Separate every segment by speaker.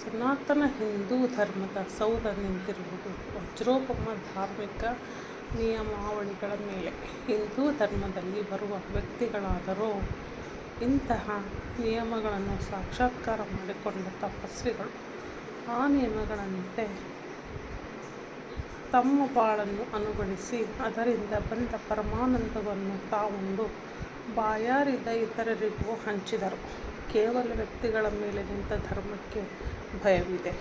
Speaker 1: ಸನಾತನ ಹಿಂದೂ ಧರ್ಮದ ಸೌಧ ನಿಂತಿರುವುದು ವಜ್ರೋಪಮ ಧಾರ್ಮಿಕ ನಿಯಮಾವಳಿಗಳ ಮೇಲೆ. ಹಿಂದೂ ಧರ್ಮದಲ್ಲಿ ಬರುವ ವ್ಯಕ್ತಿಗಳಾದರೂ ಇಂತಹ ನಿಯಮಗಳನ್ನು ಸಾಕ್ಷಾತ್ಕಾರ ಮಾಡಿಕೊಂಡ ತಪಸ್ವಿಗಳು. ಆ ನಿಯಮಗಳಂತೆ ತಮ್ಮ ಬಾಳನ್ನು ಅನುಗೊಳಿಸಿ ಅದರಿಂದ ಬಂದ ಪರಮಾನಂದವನ್ನು ತಾವುಂಡು ಬಾಯಾರಿದ ಇತರರಿಗೂ ಹಂಚಿದರು. ಕೇವಲ ವ್ಯಕ್ತಿಗಳ ಮೇಲೆ ನಿಂತ ಧರ್ಮಕ್ಕೆ ಭಯವಿದೆ.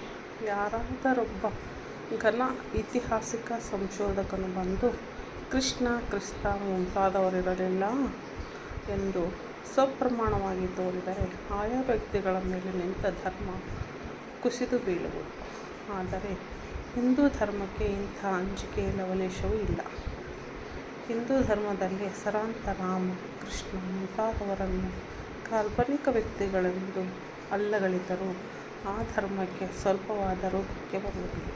Speaker 1: ಯಾರಾದರೊಬ್ಬ ಘನ ಐತಿಹಾಸಿಕ ಸಂಶೋಧಕನು ಬಂದು ಕೃಷ್ಣ, ಕ್ರಿಸ್ತ ಮುಂತಾದವರಿರಲಿಲ್ಲ ಎಂದು ಸಪ್ರಮಾಣವಾಗಿ ತೋರಿದರೆ ಆಯಾ ವ್ಯಕ್ತಿಗಳ ಮೇಲೆ ನಿಂತ ಧರ್ಮ ಕುಸಿದು ಬೀಳುವುದು. ಆದರೆ ಹಿಂದೂ ಧರ್ಮಕ್ಕೆ ಇಂಥ ಅಂಜಿಕೆಯ ಲವಲೇಶವೂ ಇಲ್ಲ. ಹಿಂದೂ ಧರ್ಮದಲ್ಲಿ ಹೆಸರಾಂತ ರಾಮ, ಕೃಷ್ಣ ಮುಂತಾದವರನ್ನು ಕಾಲ್ಪನಿಕ ವ್ಯಕ್ತಿಗಳೆಂದು ಅಲ್ಲಗಳೆದರೂ ಆ ಧರ್ಮಕ್ಕೆ ಸ್ವಲ್ಪವಾದರೂ ಧಕ್ಕೆ ಬರುವುದಿಲ್ಲ.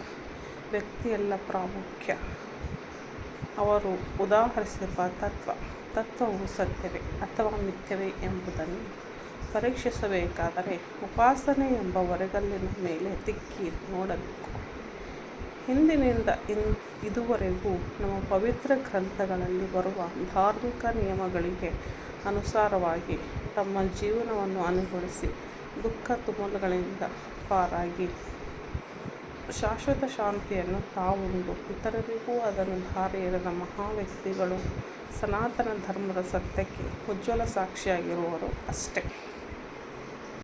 Speaker 1: ವ್ಯಕ್ತಿಯಲ್ಲ ಪ್ರಾಮುಖ್ಯ. ಅವರು ಉದಾಹರಿಸಿರುವ ತತ್ವವು ಸತ್ಯವೇ ಅಥವಾ ಮಿಥ್ಯವೇ ಎಂಬುದನ್ನು ಪರೀಕ್ಷಿಸಬೇಕಾದರೆ ಉಪಾಸನೆ ಎಂಬ ಒರೆಗಲ್ಲಿನ ಮೇಲೆ ತಿಕ್ಕಿ ನೋಡಬೇಕು. ಹಿಂದಿನಿಂದ ಇದುವರೆಗೂ ನಮ್ಮ ಪವಿತ್ರ ಗ್ರಂಥಗಳಲ್ಲಿ ಬರುವ ಧಾರ್ಮಿಕ ನಿಯಮಗಳಿಗೆ ಅನುಸಾರವಾಗಿ ತಮ್ಮ ಜೀವನವನ್ನು ಅನುಗೊಳಿಸಿ ದುಃಖ ತುಮುಲಗಳಿಂದ ಪಾರಾಗಿ ಶಾಶ್ವತ ಶಾಂತಿಯನ್ನು ತಾವುಂಡು ಇತರರಿಗೂ ಅದನ್ನು ಧಾರೆ ಎರೆದ ಮಹಾ ವ್ಯಕ್ತಿಗಳು ಸನಾತನ ಧರ್ಮದ ಸತ್ಯಕ್ಕೆ ಉಜ್ವಲ ಸಾಕ್ಷಿಯಾಗಿರುವರು ಅಷ್ಟೇ.